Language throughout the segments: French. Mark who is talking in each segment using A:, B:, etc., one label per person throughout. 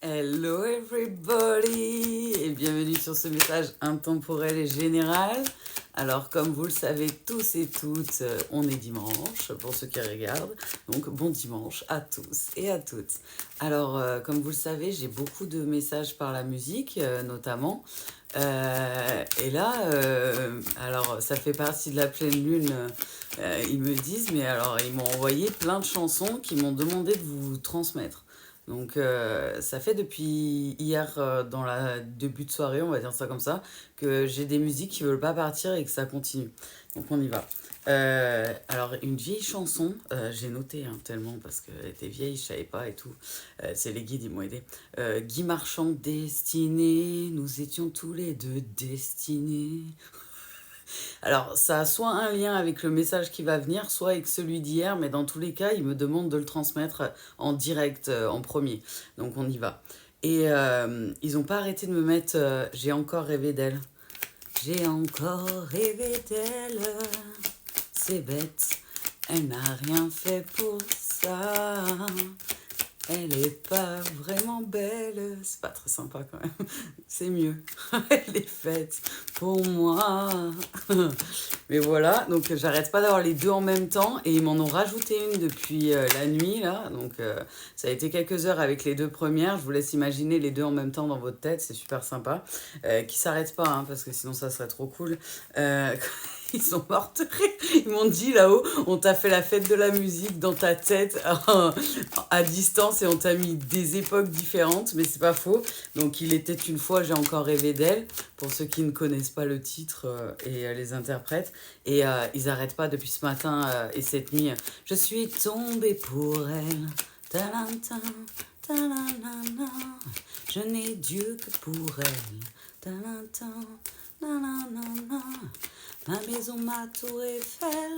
A: Hello everybody et bienvenue sur ce message intemporel et général. Alors comme vous le savez tous et toutes, on est dimanche pour ceux qui regardent, donc bon dimanche à tous et à toutes. Alors comme vous le savez, j'ai beaucoup de messages par la musique notamment. Et là, alors ça fait partie de la pleine lune, ils me disent, mais alors ils m'ont envoyé plein de chansons qui m'ont demandé de vous transmettre. Donc ça fait depuis hier, dans la début de soirée, on va dire ça comme ça, que j'ai des musiques qui veulent pas partir et que ça continue. Donc on y va. Alors une vieille chanson, j'ai noté hein, tellement parce qu'elle était vieille, je savais pas et tout. C'est les guides, ils m'ont aidé. Guy Marchand, destiné, nous étions tous les deux destinés. Alors, ça a soit un lien avec le message qui va venir, soit avec celui d'hier, mais dans tous les cas, il me demande de le transmettre en direct, en premier. Donc, on y va. Et ils n'ont pas arrêté de me mettre J'ai encore rêvé d'elle. J'ai encore rêvé d'elle. C'est bête, elle n'a rien fait pour ça. Elle est pas vraiment belle. C'est pas très sympa quand même. C'est mieux. Elle est faite pour moi. Mais voilà, donc j'arrête pas d'avoir les deux en même temps et ils m'en ont rajouté une depuis la nuit là. Donc ça a été quelques heures avec les deux premières. Je vous laisse imaginer les deux en même temps dans votre tête, c'est super sympa. Qui s'arrêtent pas hein, parce que sinon ça serait trop cool. Ils sont morts de rire. Ils m'ont dit là-haut, on t'a fait la fête de la musique dans ta tête à distance et on t'a mis des époques différentes, mais c'est pas faux. Donc il était une fois, j'ai encore rêvé d'elle, pour ceux qui ne connaissent pas le titre et les interprètes. Et ils arrêtent pas depuis ce matin et cette nuit. Je suis tombée pour elle. Ta-la-ta, ta-la-la-la. Je n'ai Dieu que pour elle. Ta-la-ta, na-na-na-na. Ma maison, ma tour Eiffel,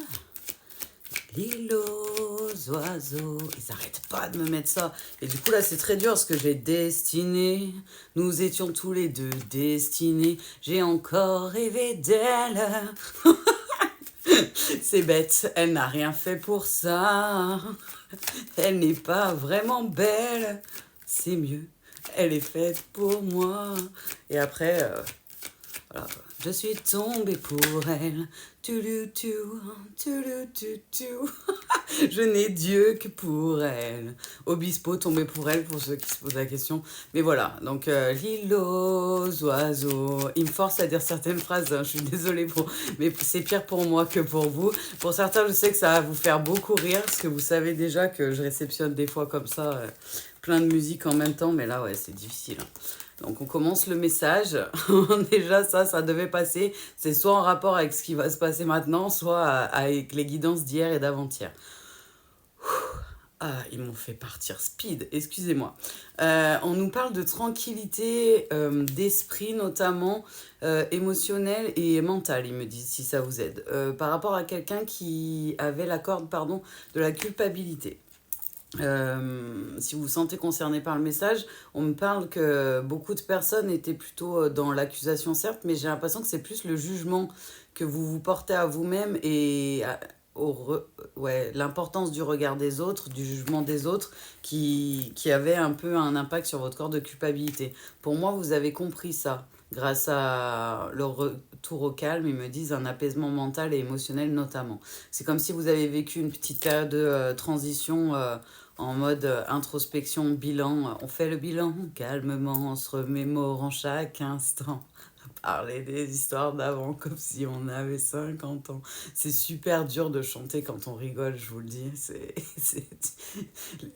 A: l'île aux oiseaux. Ils arrêtent pas de me mettre ça. Et du coup, là, c'est très dur parce que j'ai destiné. Nous étions tous les deux destinés. J'ai encore rêvé d'elle. C'est bête, elle n'a rien fait pour ça. Elle n'est pas vraiment belle. C'est mieux, elle est faite pour moi. Et après, voilà. Je suis tombée pour elle. Tu-lu-tu, tu-lu-tu-tu. Je n'ai Dieu que pour elle. Obispo tombé pour elle, pour ceux qui se posent la question. Mais voilà, donc l'île aux oiseaux. Il me force à dire certaines phrases, hein, je suis désolée, mais c'est pire pour moi que pour vous. Pour certains, je sais que ça va vous faire beaucoup rire, parce que vous savez déjà que je réceptionne des fois comme ça, plein de musique en même temps. Mais là, ouais, c'est difficile. Hein. Donc on commence le message. Déjà ça devait passer. C'est soit en rapport avec ce qui va se passer maintenant, soit avec les guidances d'hier et d'avant-hier. Ah, ils m'ont fait partir speed, excusez-moi. On nous parle de tranquillité d'esprit, notamment émotionnelle et mentale, ils me disent, si ça vous aide. Par rapport à quelqu'un qui avait la corde, pardon, de la culpabilité. Si vous vous sentez concerné par le message, on me parle que beaucoup de personnes étaient plutôt dans l'accusation, certes, mais j'ai l'impression que c'est plus le jugement que vous vous portez à vous-même et ouais, l'importance du regard des autres, du jugement des autres, qui avait un peu un impact sur votre corps de culpabilité. Pour moi, vous avez compris ça. Grâce à le retour au calme, ils me disent un apaisement mental et émotionnel notamment. C'est comme si vous avez vécu une petite période de transition en mode introspection, bilan. On fait le bilan calmement, on se remémore en chaque instant. Parler des histoires d'avant comme si on avait 50 ans. C'est super dur de chanter quand on rigole, je vous le dis.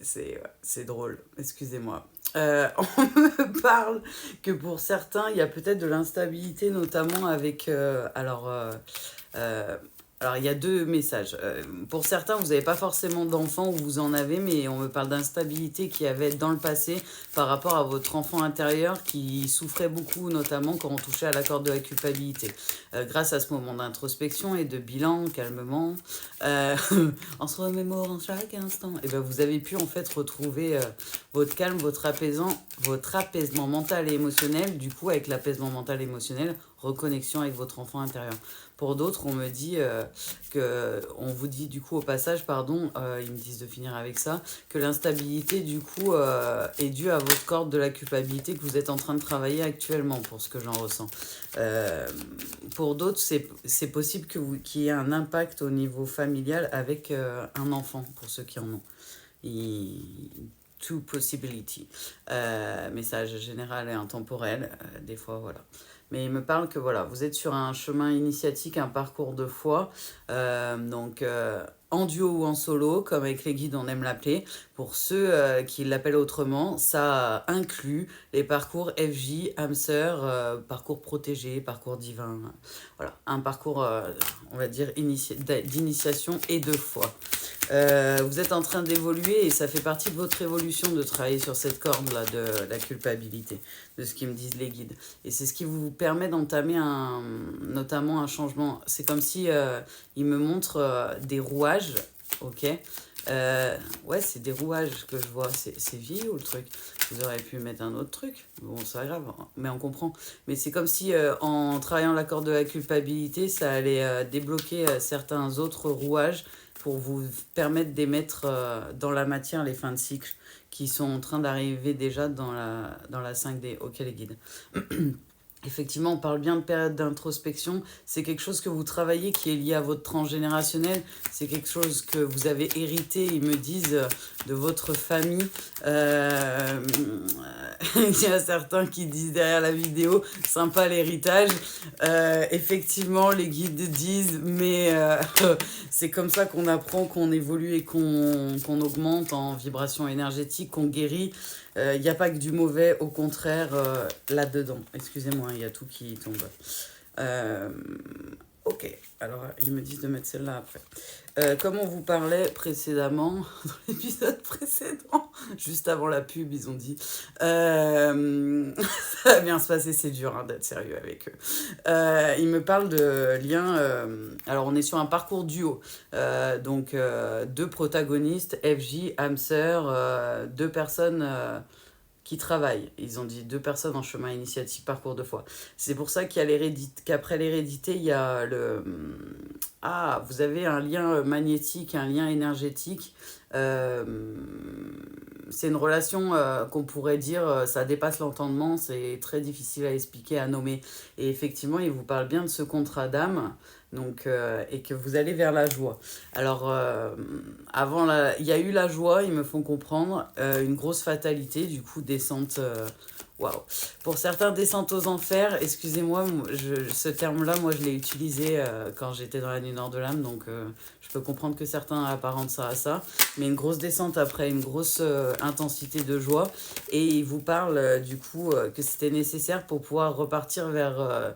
A: C'est drôle, excusez-moi. On me parle que pour certains, il y a peut-être de l'instabilité, notamment avec... alors, il y a deux messages. Pour certains, vous n'avez pas forcément d'enfant ou vous en avez, mais on me parle d'instabilité qu'il y avait dans le passé par rapport à votre enfant intérieur qui souffrait beaucoup, notamment quand on touchait à la corde de la culpabilité. Grâce à ce moment d'introspection et de bilan, calmement, en se remémorant chaque instant, et ben vous avez pu en fait retrouver votre calme, votre apaisement mental et émotionnel. Du coup, avec l'apaisement mental et émotionnel, reconnexion avec votre enfant intérieur. Pour d'autres, on me dit on vous dit du coup au passage, pardon, ils me disent de finir avec ça, que l'instabilité du coup est due à votre corde de la culpabilité que vous êtes en train de travailler actuellement, pour ce que j'en ressens. Pour d'autres, c'est possible qu'il y ait un impact au niveau familial avec un enfant, pour ceux qui en ont. Two possibility. Message général et intemporel, des fois, voilà. Mais il me parle que voilà, vous êtes sur un chemin initiatique, un parcours de foi, donc en duo ou en solo, comme avec les guides on aime l'appeler. Pour ceux qui l'appellent autrement, ça inclut les parcours FJ, âme sœur, parcours protégé, parcours divin. Voilà, un parcours, on va dire, d'initiation et de foi. Vous êtes en train d'évoluer et ça fait partie de votre évolution de travailler sur cette corde-là de la culpabilité, de ce qu'ils me disent les guides. Et c'est ce qui vous permet d'entamer notamment un changement. C'est comme si ils me montrent des rouages, ok. Ouais, c'est des rouages que je vois. C'est vieillot le truc. Vous auriez pu mettre un autre truc. Bon, c'est pas grave, mais on comprend. Mais c'est comme si en travaillant la corde de la culpabilité, ça allait débloquer certains autres rouages pour vous permettre d'émettre dans la matière les fins de cycle qui sont en train d'arriver déjà dans la 5D. Ok les guides. Effectivement, on parle bien de période d'introspection. C'est quelque chose que vous travaillez qui est lié à votre transgénérationnel. C'est quelque chose que vous avez hérité, ils me disent, de votre famille. Il y a certains qui disent derrière la vidéo, sympa l'héritage. Effectivement, les guides disent, mais c'est comme ça qu'on apprend, qu'on évolue et qu'on augmente en vibration énergétique, qu'on guérit. Il n'y a pas que du mauvais, au contraire, là-dedans. Excusez-moi, il y a tout qui tombe. Ok, alors ils me disent de mettre celle-là après. Comme on vous parlait précédemment, dans l'épisode précédent, juste avant la pub, ils ont dit ça va bien se passer, c'est dur d'être sérieux avec eux. Ils me parlent de liens. Alors, on est sur un parcours duo. Donc, deux protagonistes, FJ, âme sœur, deux personnes qui travaillent. Ils ont dit deux personnes en chemin initiatique, parcours de foi. C'est pour ça qu'après l'hérédité, il y a le... Ah, vous avez un lien magnétique, un lien énergétique. C'est une relation qu'on pourrait dire, ça dépasse l'entendement, c'est très difficile à expliquer, à nommer. Et effectivement, il vous parle bien de ce contrat d'âme, donc, et que vous allez vers la joie. Alors, il y a eu la joie, ils me font comprendre, une grosse fatalité, du coup, descente... Waouh. Pour certains, descente aux enfers, excusez-moi, ce terme-là, moi, je l'ai utilisé quand j'étais dans la nuit nord de l'âme, donc je peux comprendre que certains apparentent ça à ça, mais une grosse descente après une grosse intensité de joie, et il vous parle du coup que c'était nécessaire pour pouvoir repartir vers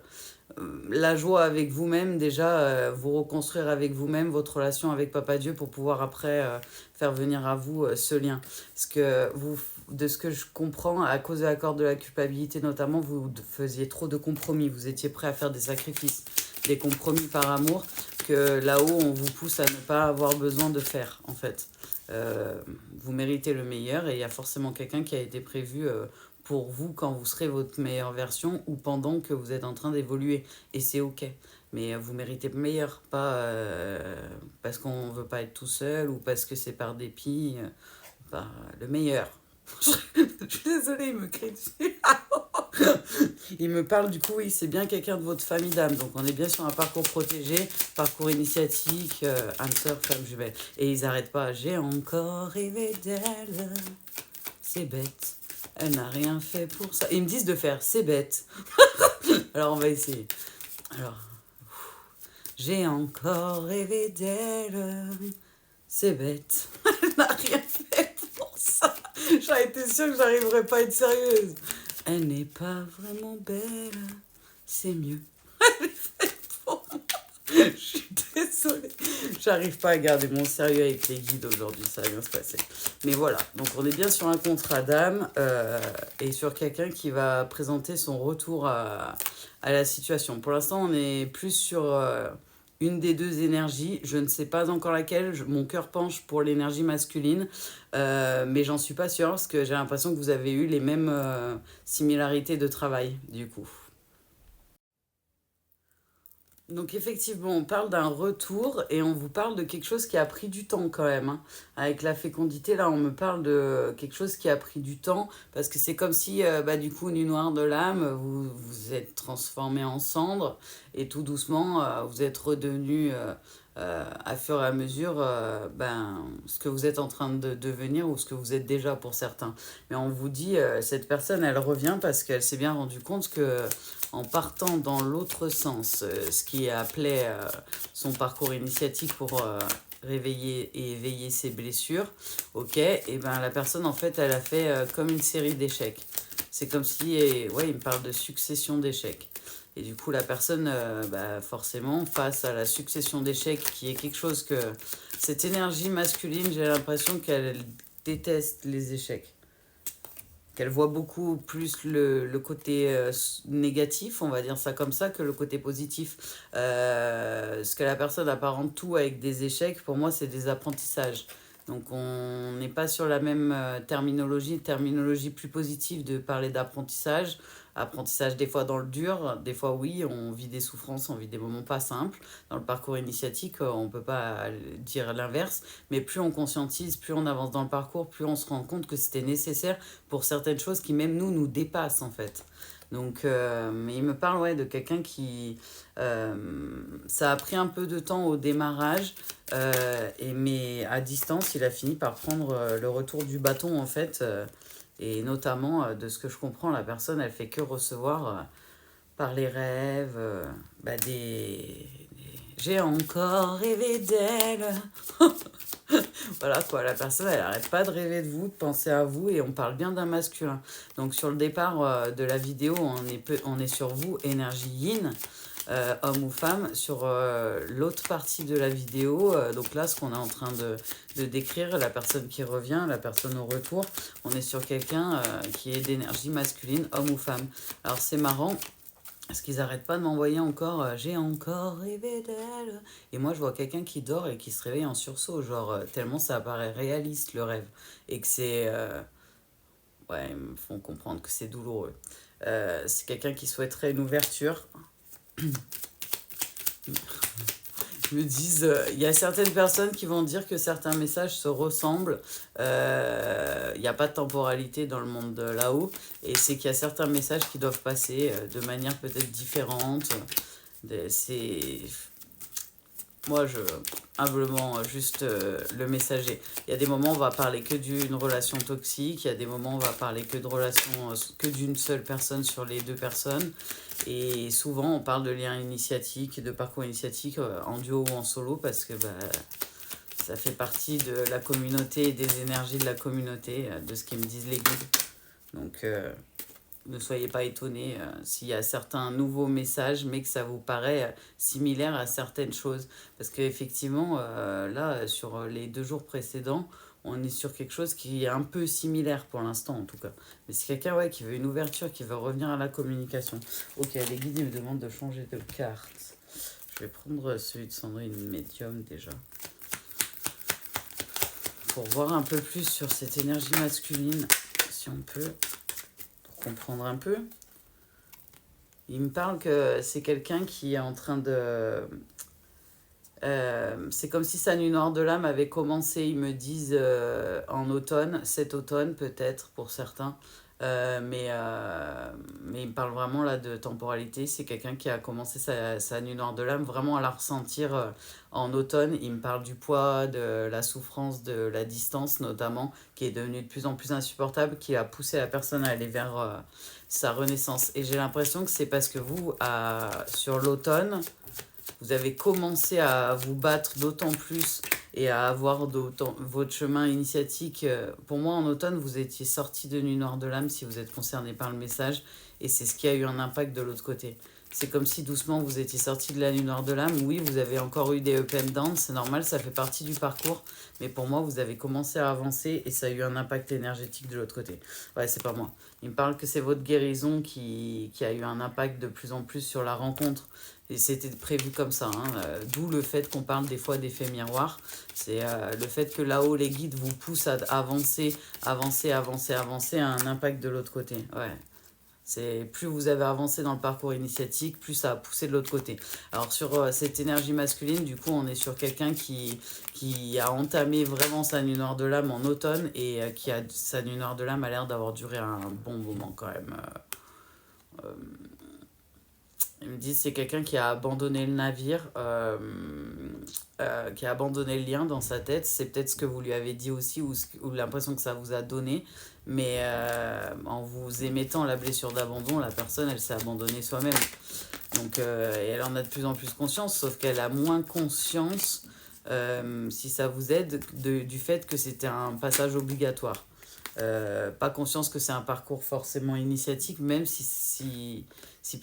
A: la joie avec vous-même, déjà, vous reconstruire avec vous-même votre relation avec Papa Dieu pour pouvoir après faire venir à vous ce lien. Parce que de ce que je comprends, à cause de la corde de la culpabilité notamment, vous faisiez trop de compromis, vous étiez prêt à faire des sacrifices, des compromis par amour, que là-haut on vous pousse à ne pas avoir besoin de faire en fait. Vous méritez le meilleur et il y a forcément quelqu'un qui a été prévu pour vous quand vous serez votre meilleure version ou pendant que vous êtes en train d'évoluer. Et c'est ok. Mais vous méritez le meilleur, pas parce qu'on ne veut pas être tout seul ou parce que c'est par dépit. Le meilleur. Je suis désolée, il me crie dessus. Il me parle du coup, oui, c'est bien quelqu'un de votre famille d'âme. Donc on est bien sur un parcours protégé, parcours initiatique, âme sœur, femme jumelle. Et ils n'arrêtent pas. J'ai encore rêvé d'elle. C'est bête. Elle n'a rien fait pour ça. Ils me disent de faire, c'est bête. Alors on va essayer. Alors, j'ai encore rêvé d'elle. C'est bête. Elle n'a rien fait pour ça. J'aurais été sûre que j'arriverais pas à être sérieuse. Elle n'est pas vraiment belle. C'est mieux. Elle est faite pour moi. Je suis désolée. J'arrive pas à garder mon sérieux avec les guides aujourd'hui, ça va bien se passer. Mais voilà, donc on est bien sur un contrat d'âme et sur quelqu'un qui va présenter son retour à la situation. Pour l'instant, on est plus sur une des deux énergies. Je ne sais pas encore laquelle. Mon cœur penche pour l'énergie masculine, mais j'en suis pas sûre parce que j'ai l'impression que vous avez eu les mêmes similarités de travail, du coup. Donc effectivement, on parle d'un retour et on vous parle de quelque chose qui a pris du temps quand même, hein. Avec la fécondité, là, on me parle de quelque chose qui a pris du temps parce que c'est comme si, bah, du coup, nu noir de l'âme, vous vous êtes transformé en cendre et tout doucement, vous êtes redevenu à fur et à mesure ben, ce que vous êtes en train de devenir ou ce que vous êtes déjà pour certains. Mais on vous dit, cette personne, elle revient parce qu'elle s'est bien rendue compte que en partant dans l'autre sens, ce qui appelait son parcours initiatique pour réveiller et éveiller ses blessures, ok, et ben la personne en fait elle a fait comme une série d'échecs. C'est comme si, ouais, il me parle de succession d'échecs. Et du coup, la personne, bah, forcément, face à la succession d'échecs, qui est quelque chose que cette énergie masculine, j'ai l'impression qu'elle déteste les échecs, qu'elle voit beaucoup plus le côté négatif, on va dire ça comme ça, que le côté positif. Ce que la personne apparente tout avec des échecs, pour moi, c'est des apprentissages. Donc on n'est pas sur la même terminologie plus positive de parler d'apprentissage. Apprentissage des fois dans le dur, des fois oui, on vit des souffrances, on vit des moments pas simples. Dans le parcours initiatique, on ne peut pas dire l'inverse, mais plus on conscientise, plus on avance dans le parcours, plus on se rend compte que c'était nécessaire pour certaines choses qui même nous dépassent en fait. Donc, mais il me parle ouais, de quelqu'un qui... ça a pris un peu de temps au démarrage, mais à distance, il a fini par prendre le retour du bâton en fait. Et notamment, de ce que je comprends, la personne, elle fait que recevoir par les rêves bah, J'ai encore rêvé d'elle. Voilà quoi, la personne elle arrête pas de rêver de vous, de penser à vous et on parle bien d'un masculin. Donc sur le départ de la vidéo, on est sur vous, énergie yin, homme ou femme. Sur l'autre partie de la vidéo, donc là ce qu'on est en train de décrire, la personne qui revient, la personne au retour, on est sur quelqu'un qui est d'énergie masculine, homme ou femme. Alors c'est marrant. Parce qu'ils n'arrêtent pas de m'envoyer encore J'ai encore rêvé d'elle. Et moi, je vois quelqu'un qui dort et qui se réveille en sursaut. Genre, tellement ça apparaît réaliste le rêve. Et que c'est. Ouais, ils me font comprendre que c'est douloureux. C'est quelqu'un qui souhaiterait une ouverture. Ils me disent, il y a certaines personnes qui vont dire que certains messages se ressemblent. Il n'y a pas de temporalité dans le monde de là-haut. Et c'est qu'il y a certains messages qui doivent passer de manière peut-être différente. C'est... Moi, humblement, juste le messager. Il y a des moments où on va parler que d'une relation toxique. Il y a des moments où on va parler que de relation, que d'une seule personne sur les deux personnes. Et souvent, on parle de lien initiatique, de parcours initiatique en duo ou en solo parce que bah, ça fait partie de la communauté et des énergies de la communauté, de ce qu'ils me disent les guides. Donc, ne soyez pas étonnés s'il y a certains nouveaux messages, mais que ça vous paraît similaire à certaines choses. Parce qu'effectivement, là, sur les 2 jours précédents, on est sur quelque chose qui est un peu similaire pour l'instant en tout cas. Mais c'est quelqu'un ouais, qui veut une ouverture, qui veut revenir à la communication. Ok, les guides ils me demandent de changer de carte. Je vais prendre celui de Sandrine Medium déjà. Pour voir un peu plus sur cette énergie masculine, si on peut, pour comprendre un peu. Il me parle que c'est quelqu'un qui est en train de... c'est comme si sa nuit noire de l'âme avait commencé, ils me disent, en automne, cet automne peut-être pour certains. Mais il me parle vraiment là de temporalité. C'est quelqu'un qui a commencé sa nuit noire de l'âme vraiment à la ressentir en automne. Il me parle du poids, de la souffrance, de la distance notamment, qui est devenue de plus en plus insupportable, qui a poussé la personne à aller vers sa renaissance. Et j'ai l'impression que c'est parce que vous, sur l'automne, vous avez commencé à vous battre d'autant plus et à avoir votre chemin initiatique. Pour moi, en automne, vous étiez sorti de Nuit Noire de l'âme si vous êtes concerné par le message. Et c'est ce qui a eu un impact de l'autre côté. C'est comme si doucement vous étiez sorti de la Nuit Noire de l'âme. Oui, vous avez encore eu des up and down, c'est normal, ça fait partie du parcours. Mais pour moi, vous avez commencé à avancer et ça a eu un impact énergétique de l'autre côté. Ouais, c'est pas moi. Il me parle que c'est votre guérison qui a eu un impact de plus en plus sur la rencontre. Et c'était prévu comme ça, hein. D'où le fait qu'on parle des fois d'effet miroir. C'est le fait que là-haut, les guides vous poussent à avancer, avancer, avancer, avancer, à un impact de l'autre côté. Ouais, C'est plus vous avez avancé dans le parcours initiatique, plus ça a poussé de l'autre côté. Alors sur cette énergie masculine, du coup, on est sur quelqu'un qui a entamé vraiment sa nuit noire de l'âme en automne et sa nuit noire de l'âme a l'air d'avoir duré un bon moment quand même. Ils me disent c'est quelqu'un qui a abandonné le navire, qui a abandonné le lien dans sa tête. C'est peut-être ce que vous lui avez dit aussi ou l'impression que ça vous a donné. Mais en vous émettant la blessure d'abandon, la personne, elle s'est abandonnée soi-même. Donc, et elle en a de plus en plus conscience, sauf qu'elle a moins conscience, si ça vous aide, du fait que c'était un passage obligatoire. Pas conscience que c'est un parcours forcément initiatique, même si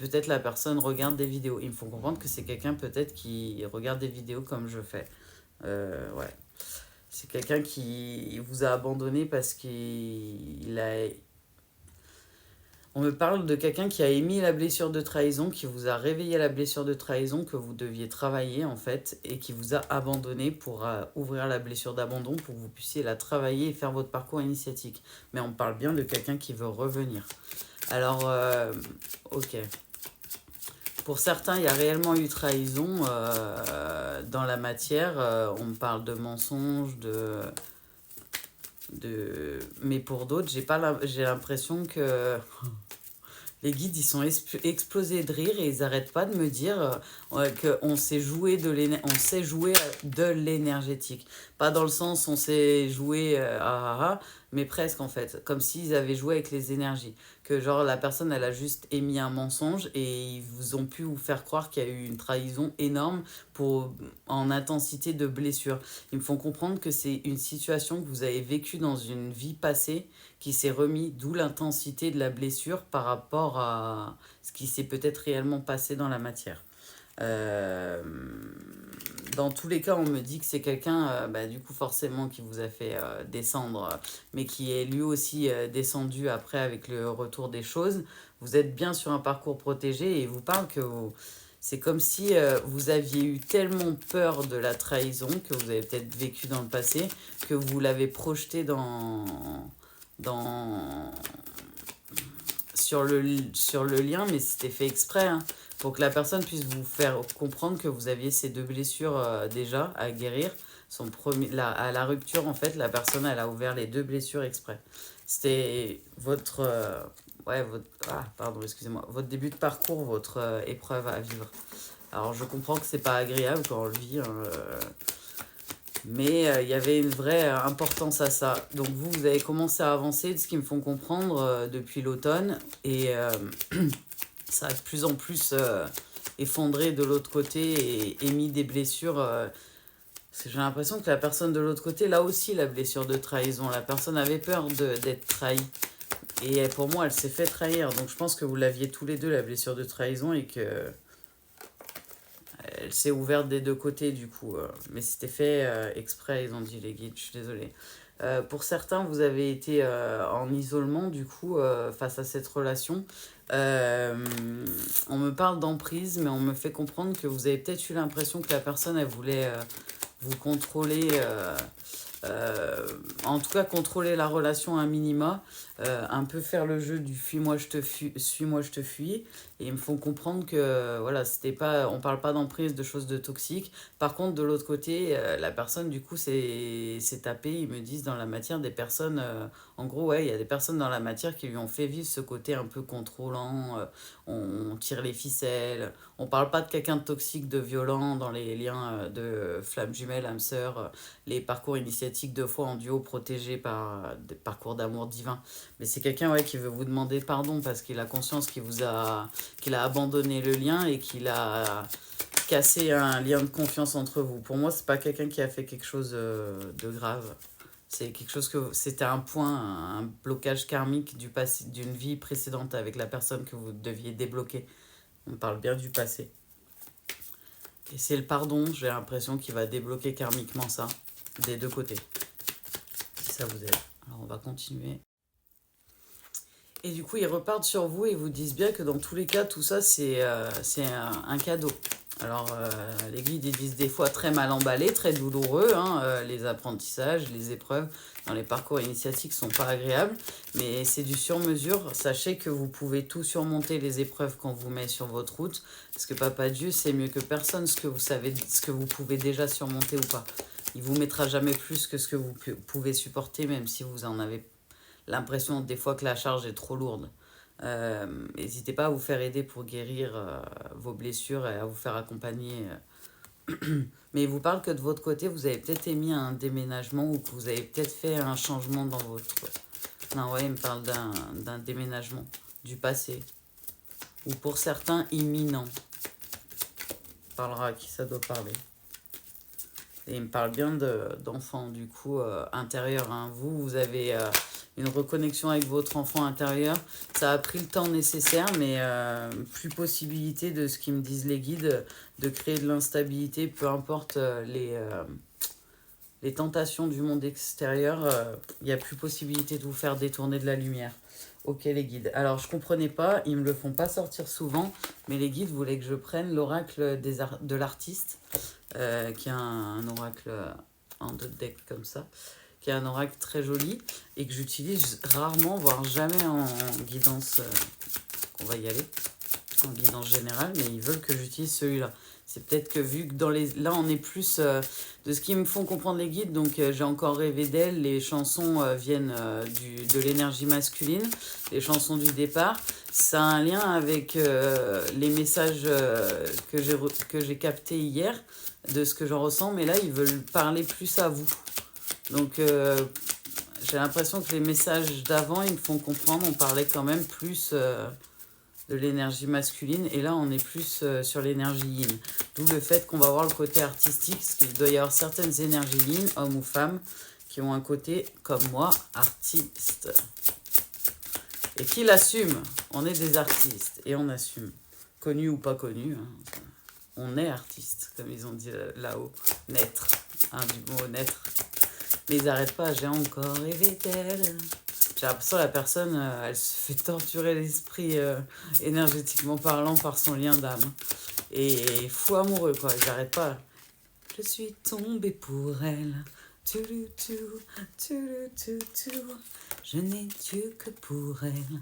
A: peut-être la personne regarde des vidéos. Il me faut comprendre que c'est quelqu'un peut-être qui regarde des vidéos comme je fais. Ouais. C'est quelqu'un qui vous a abandonné parce qu'il a... On me parle de quelqu'un qui a émis la blessure de trahison, qui vous a réveillé la blessure de trahison que vous deviez travailler en fait, et qui vous a abandonné pour ouvrir la blessure d'abandon pour que vous puissiez la travailler et faire votre parcours initiatique. Mais on parle bien de quelqu'un qui veut revenir. Alors, ok. Pour certains, il y a réellement eu trahison dans la matière. On me parle de mensonges, mais pour d'autres, j'ai l'impression que les guides, ils sont explosés de rire et ils n'arrêtent pas de me dire qu'on sait jouer de l'énergétique. Pas dans le sens on sait jouer mais presque en fait. Comme s'ils avaient joué avec les énergies. Que genre la personne, elle a juste émis un mensonge et ils vous ont pu vous faire croire qu'il y a eu une trahison énorme en intensité de blessure. Ils me font comprendre que c'est une situation que vous avez vécue dans une vie passée qui s'est remis, d'où l'intensité de la blessure par rapport à ce qui s'est peut-être réellement passé dans la matière. Dans tous les cas, on me dit que c'est quelqu'un, du coup, forcément, qui vous a fait descendre, mais qui est lui aussi descendu après avec le retour des choses. Vous êtes bien sur un parcours protégé et il vous parle que c'est comme si vous aviez eu tellement peur de la trahison que vous avez peut-être vécu dans le passé, que vous l'avez projeté sur le lien, mais c'était fait exprès, hein, pour que la personne puisse vous faire comprendre que vous aviez ces deux blessures déjà à guérir. À la rupture, en fait, la personne, elle a ouvert les deux blessures exprès. C'était votre... pardon, excusez-moi. Votre début de parcours, votre épreuve à vivre. Alors, je comprends que c'est pas agréable quand on le vit, hein, mais il y avait une vraie importance à ça. Donc vous avez commencé à avancer, de ce qu'ils me font comprendre depuis l'automne. Et ça a de plus en plus effondré de l'autre côté et émis des blessures. Parce que j'ai l'impression que la personne de l'autre côté, là aussi, la blessure de trahison. La personne avait peur d'être trahie. Et pour moi, elle s'est fait trahir. Donc je pense que vous l'aviez tous les deux, la blessure de trahison, et que... Elle s'est ouverte des deux côtés du coup, mais c'était fait exprès, ils ont dit les guides, je suis désolée. Pour certains, vous avez été en isolement du coup face à cette relation. On me parle d'emprise, mais on me fait comprendre que vous avez peut-être eu l'impression que la personne, elle voulait vous contrôler, en tout cas contrôler la relation à un minima, un peu faire le jeu du fuis-moi, je te fuis, suis-moi, je te fuis. Et ils me font comprendre que voilà, c'était pas, on parle pas d'emprise, de choses de toxiques. Par contre, de l'autre côté, la personne, du coup, s'est tapée, ils me disent, dans la matière, des personnes. En gros, ouais, il y a des personnes dans la matière qui lui ont fait vivre ce côté un peu contrôlant. On tire les ficelles. On parle pas de quelqu'un de toxique, de violent dans les liens de flammes jumelles, âmes sœurs, les parcours initiatiques 2 fois en duo protégés par des parcours d'amour divin. Mais c'est quelqu'un qui veut vous demander pardon parce qu'il a conscience qu'il a abandonné le lien et qu'il a cassé un lien de confiance entre vous. Pour moi, c'est pas quelqu'un qui a fait quelque chose de grave. C'est quelque chose c'était un point, un blocage karmique du passé, d'une vie précédente avec la personne que vous deviez débloquer. On parle bien du passé. Et c'est le pardon, j'ai l'impression, qu'il va débloquer karmiquement ça, des deux côtés. Si ça vous aide. Alors on va continuer. Et du coup, ils repartent sur vous et vous disent bien que dans tous les cas, tout ça, c'est un cadeau. Alors, les guides, ils disent des fois très mal emballés, très douloureux, hein, les apprentissages, les épreuves dans les parcours initiatiques ne sont pas agréables, mais c'est du sur-mesure. Sachez que vous pouvez tout surmonter les épreuves qu'on vous met sur votre route, parce que Papa Dieu sait mieux que personne ce que vous savez, ce que vous pouvez déjà surmonter ou pas. Il vous mettra jamais plus que ce que vous pouvez supporter, même si vous en avez l'impression des fois que la charge est trop lourde. N'hésitez pas à vous faire aider pour guérir vos blessures et à vous faire accompagner. Mais il vous parle que de votre côté, vous avez peut-être émis un déménagement ou que vous avez peut-être fait un changement dans votre... Non, ouais, il me parle d'un déménagement du passé. Ou pour certains, imminent. Il parlera à qui ça doit parler. Et il me parle bien d'enfants, du coup, intérieurs. Hein. Vous avez une reconnexion avec votre enfant intérieur. Ça a pris le temps nécessaire, mais plus possibilité de ce qu'ils me disent les guides, de créer de l'instabilité, peu importe les tentations du monde extérieur, il n'y a plus possibilité de vous faire détourner de la lumière. Ok les guides. Alors je comprenais pas, ils me le font pas sortir souvent, mais les guides voulaient que je prenne l'oracle de l'artiste, qui a un oracle en 2 decks comme ça, qui est un oracle très joli et que j'utilise rarement, voire jamais en guidance. On va y aller en guidance générale, mais ils veulent que j'utilise celui-là. C'est peut-être que vu que là on est plus de ce qu'ils me font comprendre les guides, donc j'ai encore rêvé d'elle, les chansons viennent de l'énergie masculine, les chansons du départ, ça a un lien avec les messages que j'ai captés hier, de ce que j'en ressens, mais là ils veulent parler plus à vous. Donc j'ai l'impression que les messages d'avant, ils me font comprendre, on parlait quand même plus de l'énergie masculine, et là on est plus sur l'énergie yin. D'où le fait qu'on va voir le côté artistique, parce qu'il doit y avoir certaines énergies yin, hommes ou femmes, qui ont un côté, comme moi, artiste. Et qui l'assument. On est des artistes, et on assume. Connus ou pas connus, hein. On est artiste, comme ils ont dit là-haut. Naître, hein, du mot naître. Mais ils n'arrêtent pas, j'ai encore rêvé d'elle. J'ai l'impression que la personne, elle se fait torturer l'esprit énergétiquement parlant par son lien d'âme. Et fou amoureux, quoi, j'arrête pas. Je suis tombée pour elle. Je n'ai Dieu que pour elle.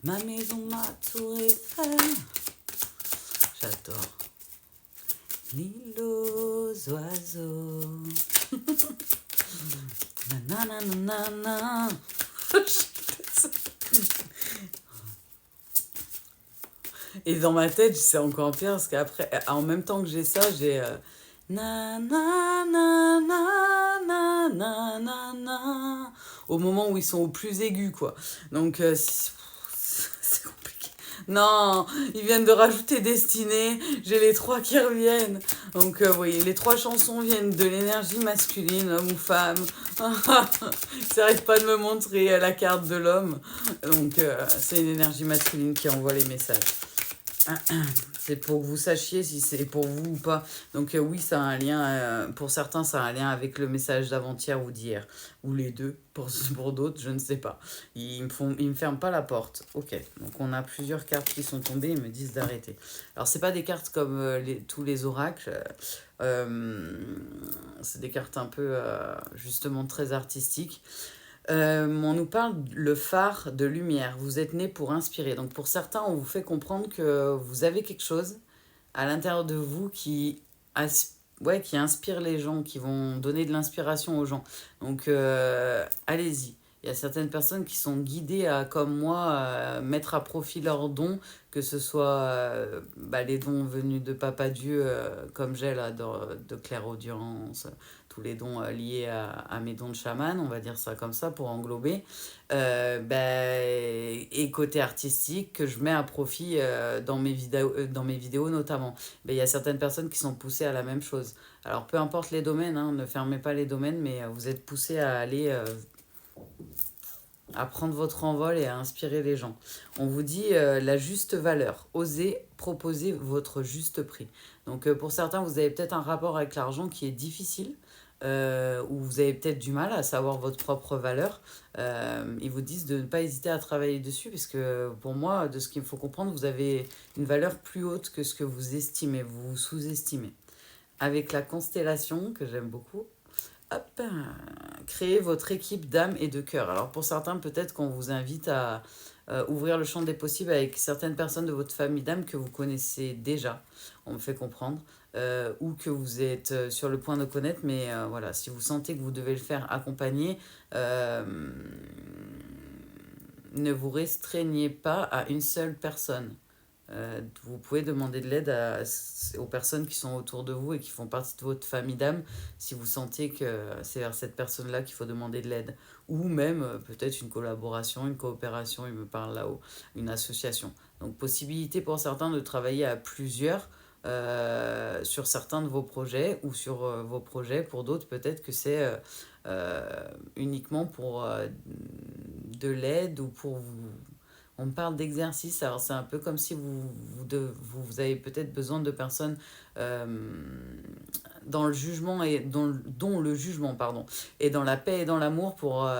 A: Ma maison, ma tour Eiffel. J'adore. L'île aux oiseaux. Nanana. Et dans ma tête, c'est encore pire parce qu'après, en même temps que j'ai ça, j'ai au moment où ils sont au plus aigus, quoi. Donc, c'est compliqué. Non, ils viennent de rajouter Destinée. J'ai les 3 qui reviennent. Donc, oui, les 3 chansons viennent de l'énergie masculine, homme ou femme. Ça n'arrête pas de me montrer la carte de l'homme. Donc, c'est une énergie masculine qui envoie les messages. C'est pour que vous sachiez si c'est pour vous ou pas. Donc oui, ça a un lien, pour certains, ça a un lien avec le message d'avant-hier ou d'hier. Ou les deux, pour d'autres, je ne sais pas. Ils me ferment pas la porte. Ok, donc on a plusieurs cartes qui sont tombées, ils me disent d'arrêter. Alors c'est pas des cartes comme tous les oracles. C'est des cartes un peu, justement, très artistiques. On nous parle le phare de lumière. Vous êtes né pour inspirer. Donc pour certains, on vous fait comprendre que vous avez quelque chose à l'intérieur de vous qui inspire les gens, qui vont donner de l'inspiration aux gens. Donc allez-y. Il y a certaines personnes qui sont guidées à, comme moi, mettre à profit leurs dons, que ce soit les dons venus de Papa Dieu, comme j'ai là, de clairaudience, tous les dons liés à mes dons de chaman, on va dire ça comme ça pour englober, et côté artistique que je mets à profit dans mes vidéos notamment. Il y a certaines personnes qui sont poussées à la même chose. Alors peu importe les domaines, hein, ne fermez pas les domaines, mais vous êtes poussés à aller... à prendre votre envol et à inspirer les gens. On vous dit la juste valeur. Osez proposer votre juste prix. Donc pour certains, vous avez peut-être un rapport avec l'argent qui est difficile. où vous avez peut-être du mal à savoir votre propre valeur, ils vous disent de ne pas hésiter à travailler dessus, parce que pour moi, de ce qu'il faut comprendre, vous avez une valeur plus haute que ce que vous estimez, vous vous sous-estimez. Avec la constellation, que j'aime beaucoup, hop, créez votre équipe d'âme et de cœur. Alors pour certains, peut-être qu'on vous invite à ouvrir le champ des possibles avec certaines personnes de votre famille d'âme que vous connaissez déjà, on me fait comprendre, ou que vous êtes sur le point de connaître, mais voilà, si vous sentez que vous devez le faire accompagner, ne vous restreignez pas à une seule personne. Vous pouvez demander de l'aide aux personnes qui sont autour de vous et qui font partie de votre famille d'âme si vous sentez que c'est vers cette personne-là qu'il faut demander de l'aide. Ou même peut-être une collaboration, une coopération, il me parle là-haut, une association. Donc possibilité pour certains de travailler à plusieurs sur certains de vos projets ou sur vos projets. Pour d'autres, peut-être que c'est uniquement pour de l'aide ou pour vous. On parle d'exercice, alors c'est un peu comme si vous avez peut-être besoin de personnes euh, dans le jugement et dont le jugement, pardon, et dans la paix et dans l'amour pour,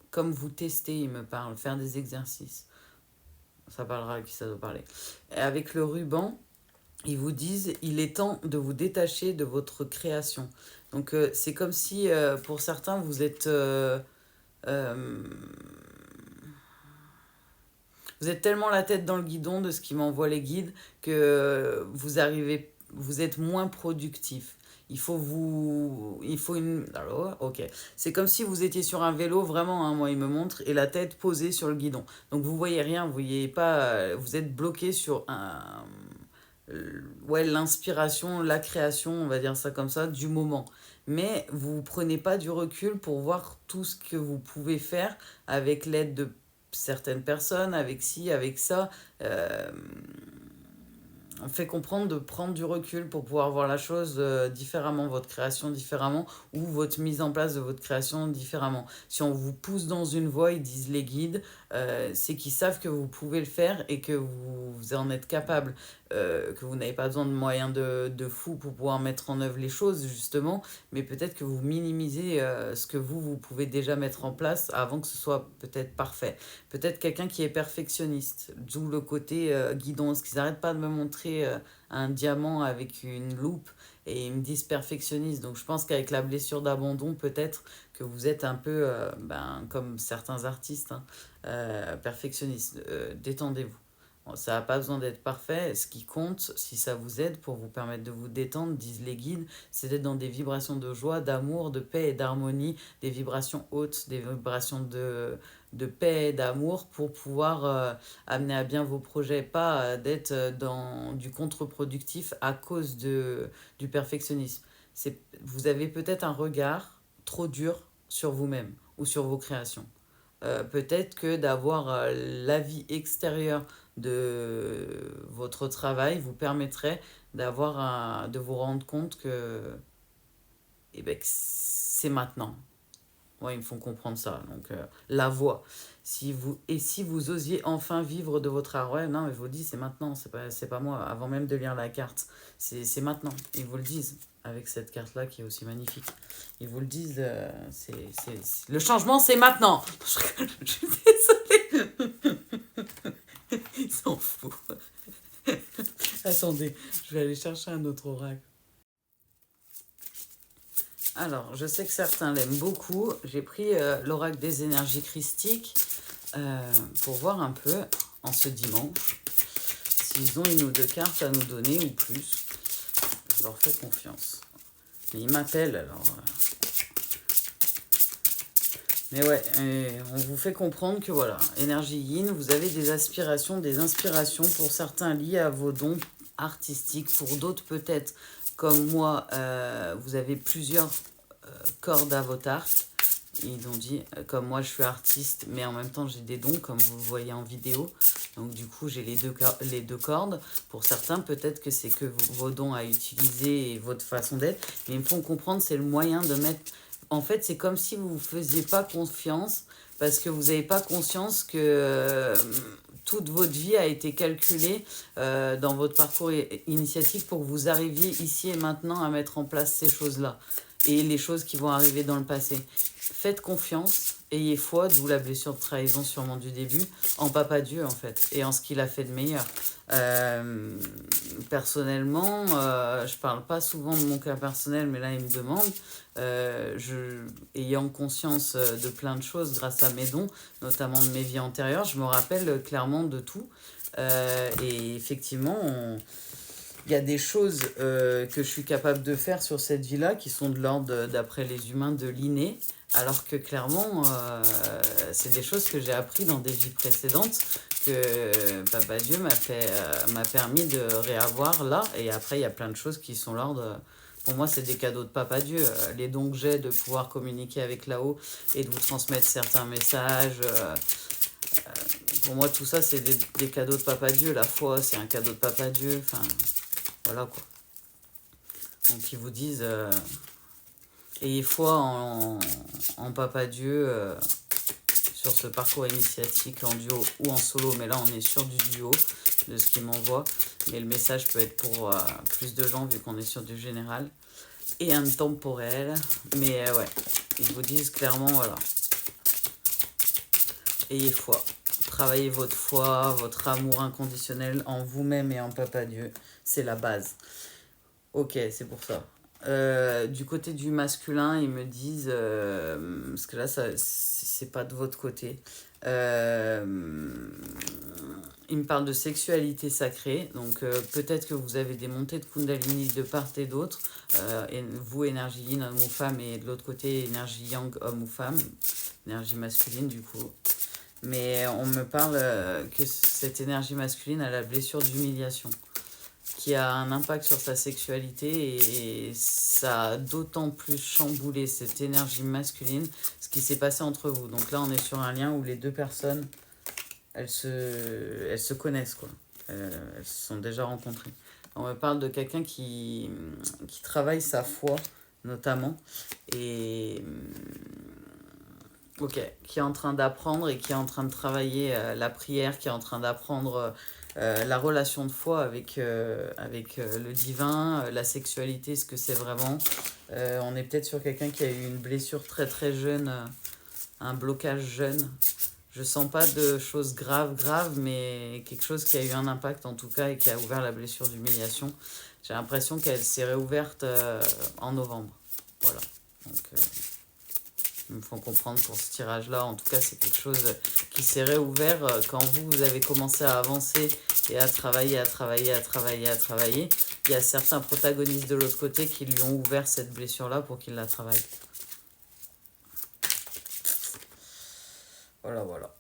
A: comme vous tester, il me parle, faire des exercices. Ça parlera à qui ça doit parler. Et avec le ruban, ils vous disent, il est temps de vous détacher de votre création. Donc c'est comme si, pour certains, vous êtes... vous êtes tellement la tête dans le guidon de ce qui m'envoie les guides que vous êtes moins productif. Il faut une... Alors, ok. C'est comme si vous étiez sur un vélo, vraiment, hein, moi il me montre, et la tête posée sur le guidon. Donc vous voyez rien, vous voyez pas, vous êtes bloqué sur ouais, l'inspiration, la création, on va dire ça comme ça, du moment. Mais vous prenez pas du recul pour voir tout ce que vous pouvez faire avec l'aide de certaines personnes, avec ci, avec ça. On fait comprendre de prendre du recul pour pouvoir voir la chose différemment, votre création différemment, ou votre mise en place de votre création différemment. Si on vous pousse dans une voie, ils disent les guides, c'est qu'ils savent que vous pouvez le faire et que vous en êtes capable, que vous n'avez pas besoin de moyens de fou pour pouvoir mettre en œuvre les choses, justement, mais peut-être que vous minimisez ce que vous pouvez déjà mettre en place avant que ce soit peut-être parfait. Peut-être quelqu'un qui est perfectionniste, d'où le côté guidon, parce qu'ils n'arrêtent pas de me montrer un diamant avec une loupe et ils me disent perfectionniste. Donc je pense qu'avec la blessure d'abandon, peut-être que vous êtes un peu comme certains artistes, hein, perfectionnistes. Détendez-vous. Bon, ça n'a pas besoin d'être parfait. Ce qui compte, si ça vous aide pour vous permettre de vous détendre, disent les guides, c'est d'être dans des vibrations de joie, d'amour, de paix et d'harmonie, des vibrations hautes, des vibrations de paix et d'amour pour pouvoir amener à bien vos projets, pas d'être dans du contre-productif à cause du perfectionnisme. Vous avez peut-être un regard trop dur sur vous-même ou sur vos créations. Peut-être que d'avoir l'avis extérieur de votre travail vous permettrait de vous rendre compte que c'est maintenant. Ouais, ils me font comprendre ça. Donc, la voix. Si vous osiez enfin vivre de votre art, ouais, non, je vous dis, c'est maintenant, c'est pas moi, avant même de lire la carte. C'est maintenant. Ils vous le disent, avec cette carte-là qui est aussi magnifique. Ils vous le disent, le changement, c'est maintenant. Je suis désolée. Ils s'en foutent. Attendez, je vais aller chercher un autre oracle. Alors, je sais que certains l'aiment beaucoup. J'ai pris l'oracle des énergies christiques pour voir un peu, en ce dimanche, s'ils ont une ou deux cartes à nous donner ou plus. Je leur fais confiance. Mais ils m'appellent, alors... Mais ouais, on vous fait comprendre que voilà, énergie yin, vous avez des aspirations, des inspirations pour certains liés à vos dons artistiques, pour d'autres peut-être, comme moi, vous avez plusieurs cordes à votre arc. Ils ont dit, comme moi je suis artiste, mais en même temps j'ai des dons, comme vous le voyez en vidéo. Donc du coup j'ai les deux cordes. Pour certains, peut-être que c'est que vos dons à utiliser et votre façon d'être. Mais ils me font comprendre, c'est le moyen de mettre... En fait, c'est comme si vous ne faisiez pas confiance parce que vous n'avez pas conscience que toute votre vie a été calculée dans votre parcours initiatique pour que vous arriviez ici et maintenant à mettre en place ces choses-là et les choses qui vont arriver dans le passé. Faites confiance, ayez foi, d'où la blessure de trahison sûrement du début, en Papa Dieu en fait, et en ce qu'il a fait de meilleur. Personnellement, je parle pas souvent de mon cas personnel, mais là il me demande, ayant conscience de plein de choses grâce à mes dons, notamment de mes vies antérieures, je me rappelle clairement de tout. Et effectivement, il y a des choses que je suis capable de faire sur cette vie-là qui sont de l'ordre, d'après les humains, de l'inné, alors que clairement, c'est des choses que j'ai appris dans des vies précédentes que Papa Dieu m'a permis de réavoir là. Et après, il y a plein de choses qui sont l'ordre. Pour moi, c'est des cadeaux de Papa Dieu. Les dons que j'ai de pouvoir communiquer avec là-haut et de vous transmettre certains messages. Pour moi, tout ça, c'est des cadeaux de Papa Dieu. La foi, c'est un cadeau de Papa Dieu. Enfin, voilà quoi. Donc, ils vous disent... ayez foi en Papa Dieu sur ce parcours initiatique en duo ou en solo, mais là on est sur du duo de ce qu'il m'envoie, mais le message peut être pour plus de gens vu qu'on est sur du général et intemporel, mais ouais, ils vous disent clairement voilà, ayez foi, travaillez votre foi, votre amour inconditionnel en vous-même et en Papa Dieu, c'est la base. Ok, c'est pour ça. Du côté du masculin, ils me disent, parce que là, c'est pas de votre côté, ils me parlent de sexualité sacrée, donc peut-être que vous avez des montées de Kundalini de part et d'autre, vous, énergie yin, homme ou femme, et de l'autre côté, énergie yang, homme ou femme, énergie masculine du coup. Mais on me parle que cette énergie masculine a la blessure d'humiliation, qui a un impact sur sa sexualité et ça a d'autant plus chamboulé cette énergie masculine, ce qui s'est passé entre vous. Donc là, on est sur un lien où les deux personnes, elles se connaissent, quoi. Elles se sont déjà rencontrées. On me parle de quelqu'un qui travaille sa foi, notamment, et ok, qui est en train d'apprendre et qui est en train de travailler la prière, qui est en train d'apprendre la relation de foi avec le divin, la sexualité, ce que c'est vraiment. On est peut-être sur quelqu'un qui a eu une blessure très très jeune, un blocage jeune. Je sens pas de choses graves, mais quelque chose qui a eu un impact en tout cas et qui a ouvert la blessure d'humiliation. J'ai l'impression qu'elle s'est réouverte en novembre. Voilà. Donc... ils me font comprendre pour ce tirage-là. En tout cas, c'est quelque chose qui s'est réouvert quand vous avez commencé à avancer et à travailler. Il y a certains protagonistes de l'autre côté qui lui ont ouvert cette blessure-là pour qu'il la travaille. Voilà.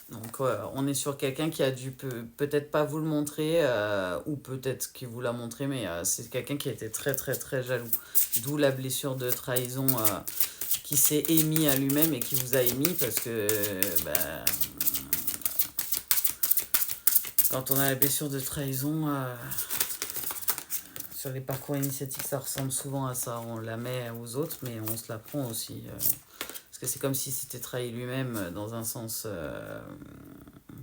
A: Donc, on est sur quelqu'un qui a dû peut-être pas vous le montrer, ou peut-être qu'il vous l'a montré, mais c'est quelqu'un qui a été très, très, très jaloux. D'où la blessure de trahison... qui s'est émis à lui-même et qui vous a émis parce que quand on a la blessure de trahison sur les parcours initiatiques, ça ressemble souvent à ça. On la met aux autres, mais on se la prend aussi. Parce que c'est comme s'il s'était trahi lui-même dans un sens,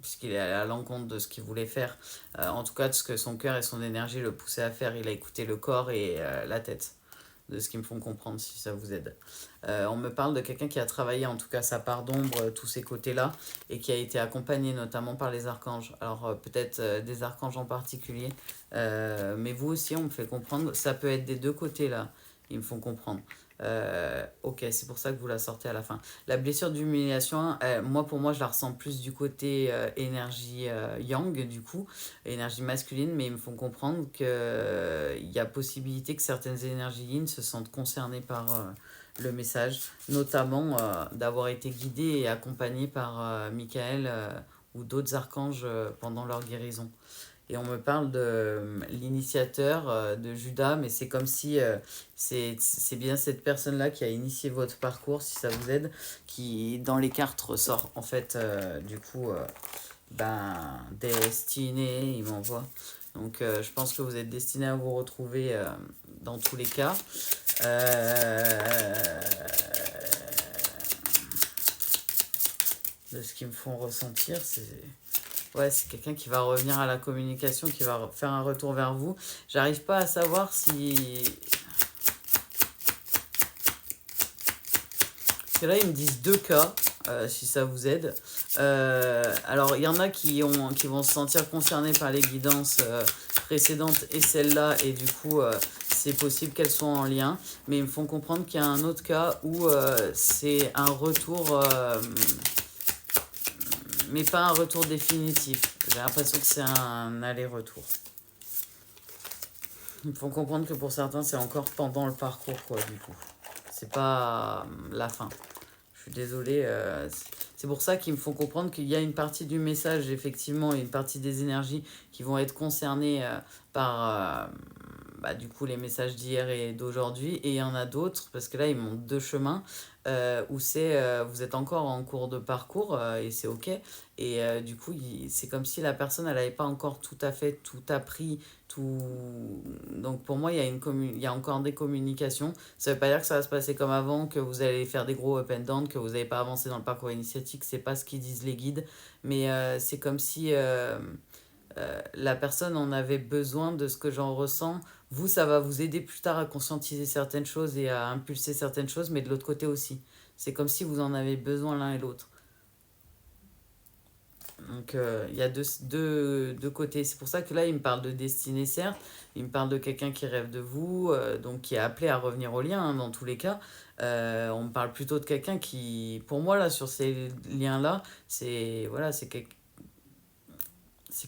A: puisqu'il est allé à l'encontre de ce qu'il voulait faire. En tout cas, de ce que son cœur et son énergie le poussaient à faire. Il a écouté le corps et la tête, de ce qu'ils me font comprendre, si ça vous aide. On me parle de quelqu'un qui a travaillé en tout cas sa part d'ombre, tous ces côtés-là, et qui a été accompagné notamment par les archanges. Alors peut-être des archanges en particulier, mais vous aussi, on me fait comprendre, ça peut être des deux côtés-là, ils me font comprendre. Ok, c'est pour ça que vous la sortez à la fin. La blessure d'humiliation, pour moi, je la ressens plus du côté énergie yang, du coup, énergie masculine, mais ils me font comprendre qu'il y a possibilité que certaines énergies yin se sentent concernées par le message, notamment d'avoir été guidées et accompagnées par Michael ou d'autres archanges pendant leur guérison. Et on me parle de l'initiateur de Judas, mais c'est comme si c'est bien cette personne-là qui a initié votre parcours, si ça vous aide, qui dans les cartes ressort en fait destiné, il m'envoie. Donc je pense que vous êtes destiné à vous retrouver dans tous les cas. De ce qu'ils me font ressentir, Ouais, c'est quelqu'un qui va revenir à la communication, qui va faire un retour vers vous. J'arrive pas à savoir si... Parce que là, ils me disent 2 cas, si ça vous aide. Alors, il y en a qui vont se sentir concernés par les guidances précédentes et celle-là, et du coup, c'est possible qu'elles soient en lien. Mais ils me font comprendre qu'il y a un autre cas où c'est un retour, mais pas un retour définitif. J'ai l'impression que c'est un aller-retour. Ils me font comprendre que pour certains, c'est encore pendant le parcours, quoi, du coup. C'est pas la fin. Je suis désolée. C'est pour ça qu'ils me font comprendre qu'il y a une partie du message, effectivement, et une partie des énergies qui vont être concernées par du coup les messages d'hier et d'aujourd'hui. Et il y en a d'autres, parce que là, ils montrent 2 chemins où vous êtes encore en cours de parcours et c'est OK. Et du coup, c'est comme si la personne, elle n'avait pas encore tout à fait tout appris. Tout... Donc pour moi, il y a encore des communications. Ça veut pas dire que ça va se passer comme avant, que vous allez faire des gros up and down, que vous n'allez pas avancer dans le parcours initiatique. C'est pas ce qu'ils disent les guides. Mais c'est comme si la personne en avait besoin de ce que j'en ressens. Vous, ça va vous aider plus tard à conscientiser certaines choses et à impulser certaines choses, mais de l'autre côté aussi. C'est comme si vous en avez besoin l'un et l'autre. Donc, il y a deux côtés. C'est pour ça que là, il me parle de destinée, certes. Il me parle de quelqu'un qui rêve de vous, donc qui est appelé à revenir au lien, hein, dans tous les cas. On me parle plutôt de quelqu'un qui, pour moi, là, sur ces liens-là, c'est voilà, c'est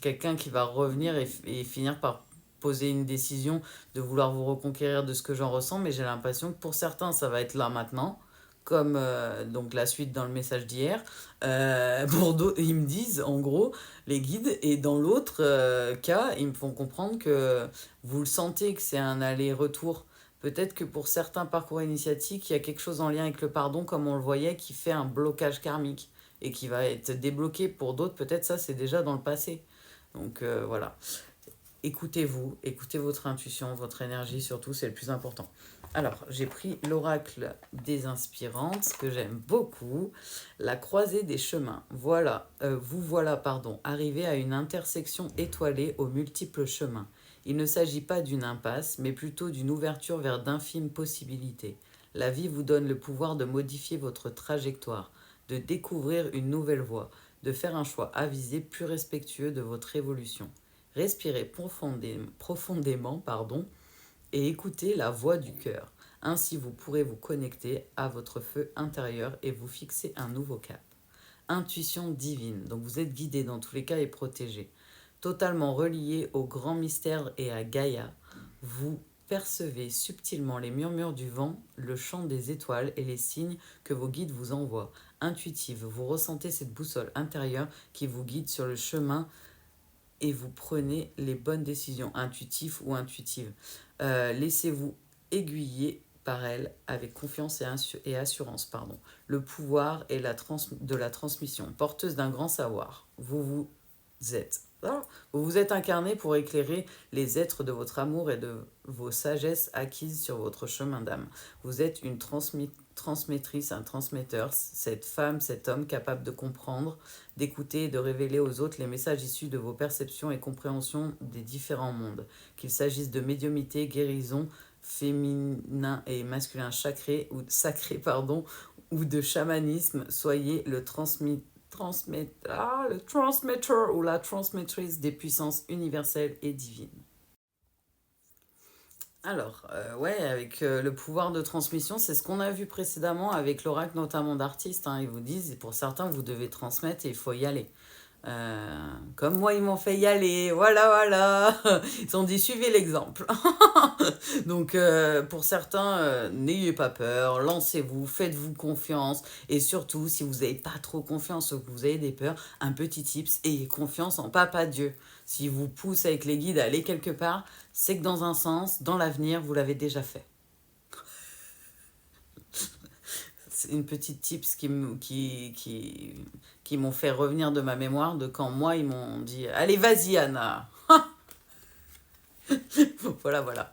A: quelqu'un qui va revenir et finir par poser une décision de vouloir vous reconquérir de ce que j'en ressens, mais j'ai l'impression que pour certains, ça va être là maintenant, comme donc la suite dans le message d'hier. Pour d'autres, ils me disent, en gros, les guides, et dans l'autre cas, ils me font comprendre que vous le sentez, que c'est un aller-retour. Peut-être que pour certains parcours initiatiques, il y a quelque chose en lien avec le pardon, comme on le voyait, qui fait un blocage karmique et qui va être débloqué. Pour d'autres, peut-être ça, c'est déjà dans le passé. Donc voilà, écoutez-vous, écoutez votre intuition, votre énergie surtout, c'est le plus important. Alors, j'ai pris l'oracle des inspirantes, que j'aime beaucoup, la croisée des chemins. Voilà, arrivé à une intersection étoilée aux multiples chemins. Il ne s'agit pas d'une impasse, mais plutôt d'une ouverture vers d'infimes possibilités. La vie vous donne le pouvoir de modifier votre trajectoire, de découvrir une nouvelle voie, de faire un choix avisé plus respectueux de votre évolution. Respirez profondément, et écoutez la voix du cœur. Ainsi, vous pourrez vous connecter à votre feu intérieur et vous fixer un nouveau cap. Intuition divine, donc vous êtes guidé dans tous les cas et protégé. Totalement relié au grand mystère et à Gaïa, vous percevez subtilement les murmures du vent, le chant des étoiles et les signes que vos guides vous envoient. Intuitive, vous ressentez cette boussole intérieure qui vous guide sur le chemin et vous prenez les bonnes décisions, intuitives ou intuitives. Laissez-vous aiguiller par elle avec confiance et assurance. Le pouvoir est de la transmission, porteuse d'un grand savoir. Vous vous êtes incarné pour éclairer les êtres de votre amour et de vos sagesses acquises sur votre chemin d'âme. Vous êtes une transmettrice, un transmetteur, cette femme, cet homme capable de comprendre, d'écouter et de révéler aux autres les messages issus de vos perceptions et compréhensions des différents mondes. Qu'il s'agisse de médiumnité, guérison, féminin et masculin sacré, ou de chamanisme, soyez le transmetteur ou la transmettrice des puissances universelles et divines. Alors, ouais, avec le pouvoir de transmission, c'est ce qu'on a vu précédemment avec l'oracle notamment d'artistes. Hein. Ils vous disent, pour certains, vous devez transmettre et il faut y aller. Comme moi, ils m'ont fait y aller, voilà. Ils ont dit, suivez l'exemple. Donc, pour certains, n'ayez pas peur, lancez-vous, faites-vous confiance. Et surtout, si vous n'avez pas trop confiance ou que vous avez des peurs, un petit tips, ayez confiance en Papa Dieu. Si vous pousse avec les guides à aller quelque part, c'est que dans un sens, dans l'avenir, vous l'avez déjà fait. C'est une petite tips qui m'ont fait revenir de ma mémoire de quand moi, ils m'ont dit « Allez, vas-y, Anna !» Voilà, voilà.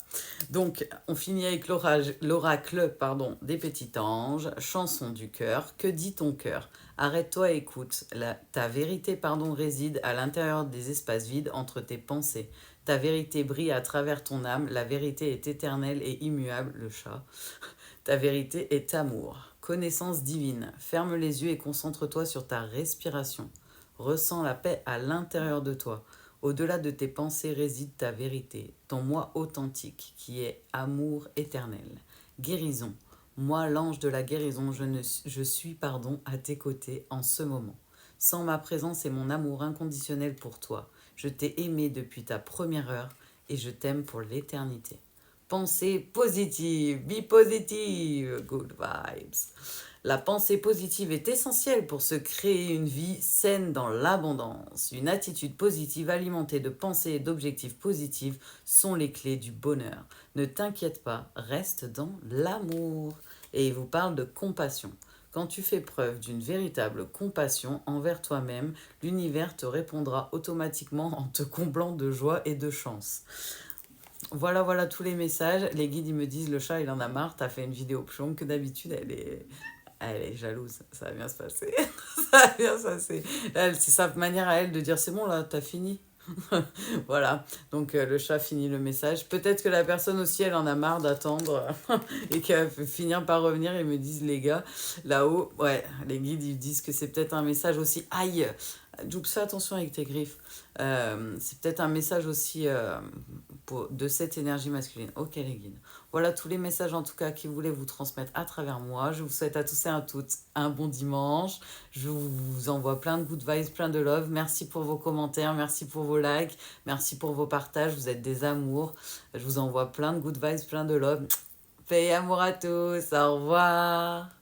A: Donc, on finit avec l'oracle, pardon, des petits anges, chanson du cœur. Que dit ton cœur? Arrête-toi et écoute. Ta vérité, pardon, réside à l'intérieur des espaces vides entre tes pensées. Ta vérité brille à travers ton âme. La vérité est éternelle et immuable, le chat. Ta vérité est amour. Connaissance divine. Ferme les yeux et concentre-toi sur ta respiration. Ressens la paix à l'intérieur de toi. Au-delà de tes pensées réside ta vérité, ton moi authentique, qui est amour éternel. Guérison. Moi, l'ange de la guérison, je suis à tes côtés en ce moment. Sans ma présence et mon amour inconditionnel pour toi, je t'ai aimé depuis ta première heure et je t'aime pour l'éternité. Pensée positive, be positive, good vibes. La pensée positive est essentielle pour se créer une vie saine dans l'abondance. Une attitude positive alimentée de pensées et d'objectifs positifs sont les clés du bonheur. Ne t'inquiète pas, reste dans l'amour. Et il vous parle de compassion. Quand tu fais preuve d'une véritable compassion envers toi-même, l'univers te répondra automatiquement en te comblant de joie et de chance. Voilà, voilà tous les messages. Les guides, ils me disent, le chat, il en a marre. T'as fait une vidéo plus longue que d'habitude. Elle est jalouse. Ça va bien se passer. Ça va bien se passer. C'est sa manière à elle de dire, c'est bon, là, t'as fini. Voilà. Donc, le chat finit le message. Peut-être que la personne aussi, elle en a marre d'attendre et qu'elle va finir par revenir et me disent, les gars, là-haut, ouais, les guides, ils disent que c'est peut-être un message aussi. Aïe! Joup, fais attention avec tes griffes. C'est peut-être un message aussi de cette énergie masculine. Ok les guides. Voilà tous les messages en tout cas qu'ils voulaient vous transmettre à travers moi. Je vous souhaite à tous et à toutes un bon dimanche. Je vous envoie plein de good vibes, plein de love. Merci pour vos commentaires, merci pour vos likes, merci pour vos partages. Vous êtes des amours. Je vous envoie plein de good vibes, plein de love. Paix et amour à tous. Au revoir.